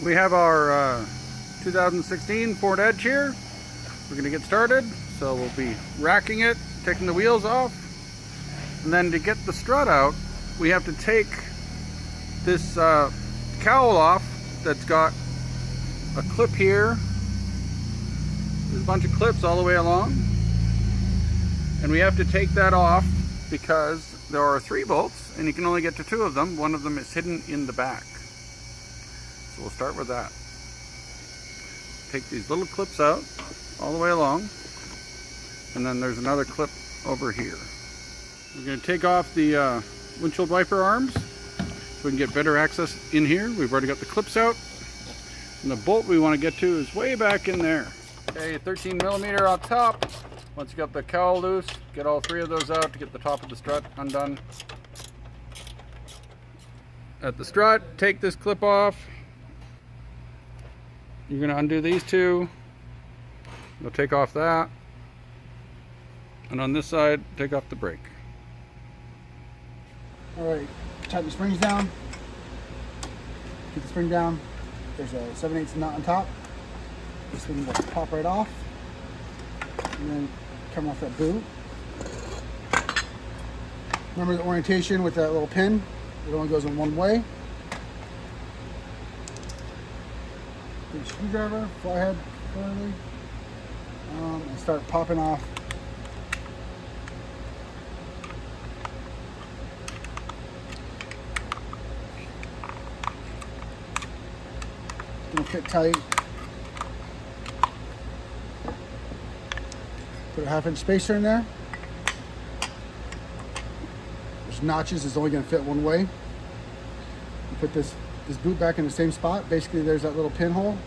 We have our 2016 Ford Edge here. We're going to get started. So we'll be racking it, taking the wheels off. And then to get the strut out, we have to take this cowl off that's got a clip here. There's a bunch of clips all the way along. And we have to take that off because there are 3 bolts and you can only get to 2 of them. One of them is hidden in the back. So we'll start with that. Take these little clips out all the way along. And then there's another clip over here. We're going to take off the windshield wiper arms so we can get better access in here. We've already got the clips out. And the bolt we want to get to is way back in there. Okay, 13mm on top. Once you got the cowl loose, get all 3 of those out to get the top of the strut undone. At the strut, take this clip off. You're going to undo these 2. We'll take off that. And on this side, take off the brake. Alright, tighten the springs down. Keep the spring down. There's a 7/8 nut on top. This one will pop right off. And then come off that boot. Remember the orientation with that little pin. It only goes in one way. Take a screwdriver, flathead thoroughly, and start popping off. It's gonna fit tight. Put a 1/2 inch spacer in there. There's notches, it's only going to fit one way. You put this boot back in the same spot. Basically there's that little pinhole.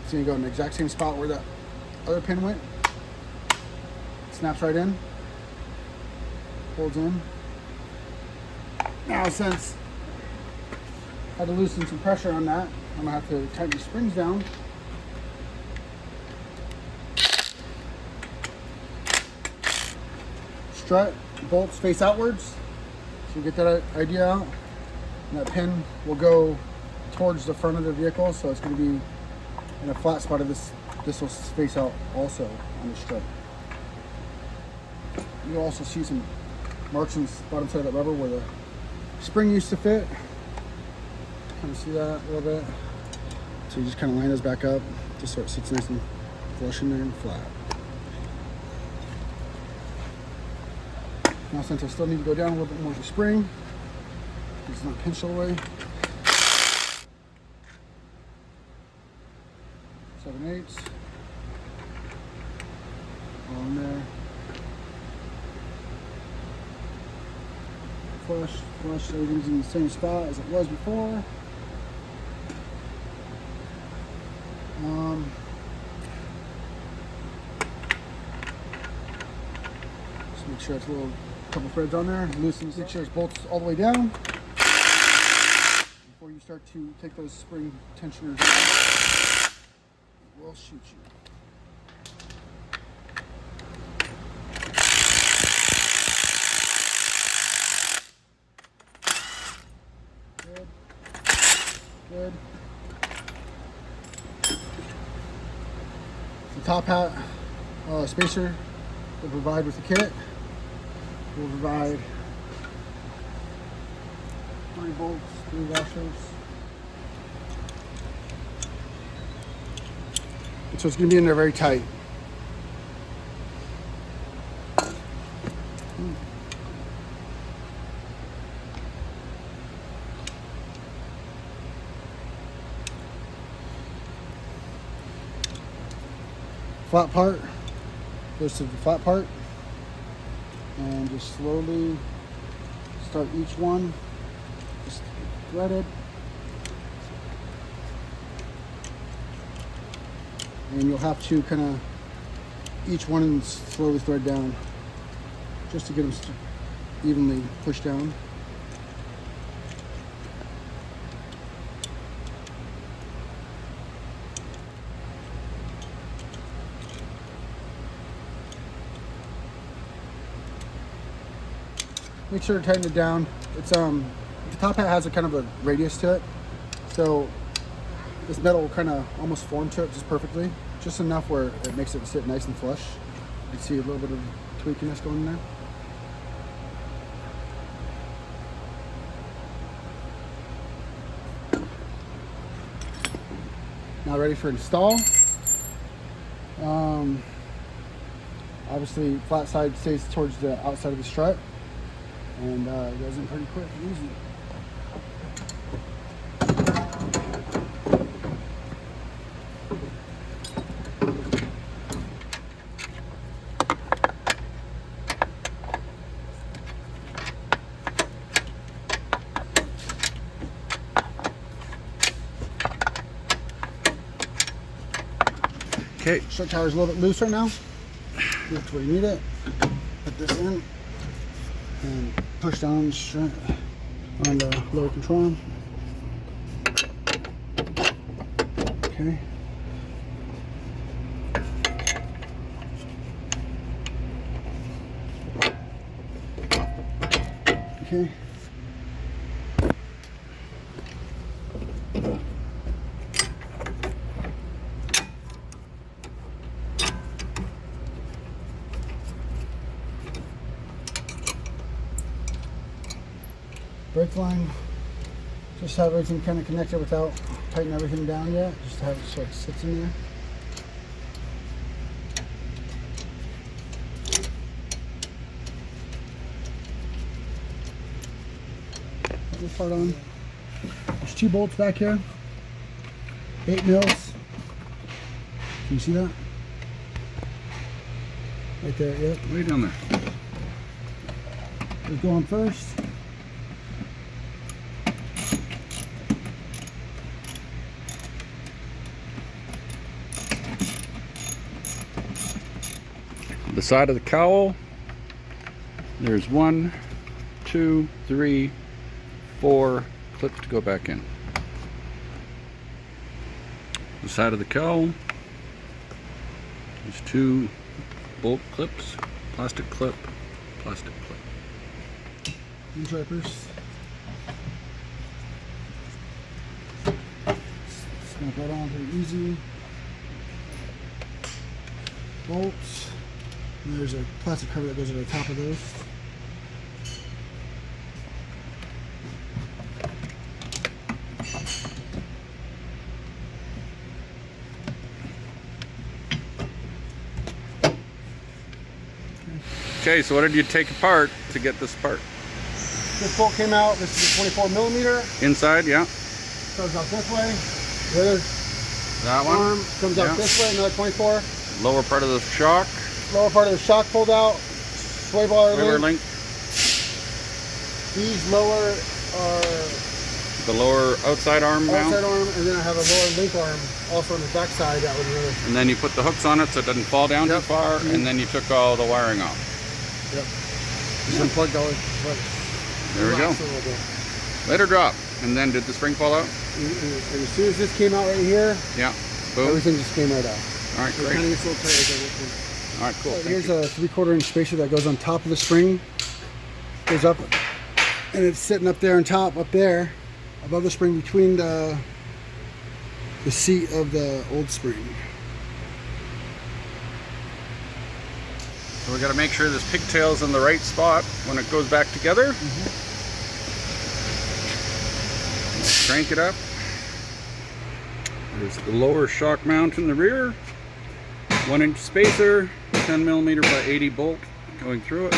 It's going to go in the exact same spot where that other pin went. Snaps right in. Holds in. Now since I had to loosen some pressure on that, I'm going to have to tighten the springs down. Strut bolts face outwards, so you get that idea out. And that pin will go towards the front of the vehicle, so it's going to be in a flat spot of this. This will face out also on the strut. You'll also see some marks on the bottom side of that rubber where the spring used to fit. Kind of see that a little bit. So you just kind of line those back up, just so it sits nice and flush in there and flat. Now since I still need to go down a little bit more with the spring, it's not pinched all the way. 7/8. All in there. Flush, everything's in the same spot as it was before. Just make sure it's a couple threads on there. Loosen, make sure it's bolts all the way down before you start to take those spring tensioners out. It will shoot you. Good. The top hat spacer will provide with the kit. Will provide 3 bolts, 3 washers. And so it's going to be in there very tight. Flat part goes to the flat part, and just slowly start each one, just threaded, and you'll have to kind of each one slowly thread down just to get them evenly pushed down. Make sure to tighten it down. It's the top hat has a kind of a radius to it, so this metal will kind of almost form to it just perfectly. Just enough where it makes it sit nice and flush. You can see a little bit of tweakiness going in there. Now ready for install. Obviously flat side stays towards the outside of the strut, and it goes in pretty quick and easy. Okay. Strut tower is a little bit loose right now. Get to where you need it. Put this in and push down the strut on the lower control arm. Okay. Okay. Brake line, just have everything kind of connected without tightening everything down yet. Just have it so it sits in there. Put this part on. There's 2 bolts back here. 8 mils. Can you see that? Right there, yep. Way down there. Let's go on first. The side of the cowl, there's 1, 2, 3, 4 clips to go back in. The side of the cowl, there's 2 bolt clips, plastic clip, plastic clip. These wipers. Snap that on pretty easy. Bolts. And there's a plastic cover that goes to the top of those. Okay, so what did you take apart to get this part? This bolt came out. This is a 24 millimeter. Inside, yeah. Goes out this way. The other That one. arm comes out this way. Another 24. Lower part of the shock. Lower part of the shock pulled out. Sway bar link. These lower are The lower outside arm mount. outside arm, and then I have a lower link arm also on the back side. That would really. And then you put the hooks on it so it doesn't fall down too far, and then you took all the wiring off. Yep. Just unplugged all it. There we go. Let her drop. And then did the spring fall out? And as soon as this came out right here, Yeah. Boom. everything just came right out. All right, It kind of great. gets a little tight as I work. All right, cool. Here's a 3/4 inch spacer that goes on top of the spring. Goes up, and it's sitting up there on top, up there, above the spring, between the seat of the old spring. So we got to make sure this pigtail's in the right spot when it goes back together. Crank it up. There's the lower shock mount in the rear. 1 inch spacer, 10 millimeter by 80 bolt going through it.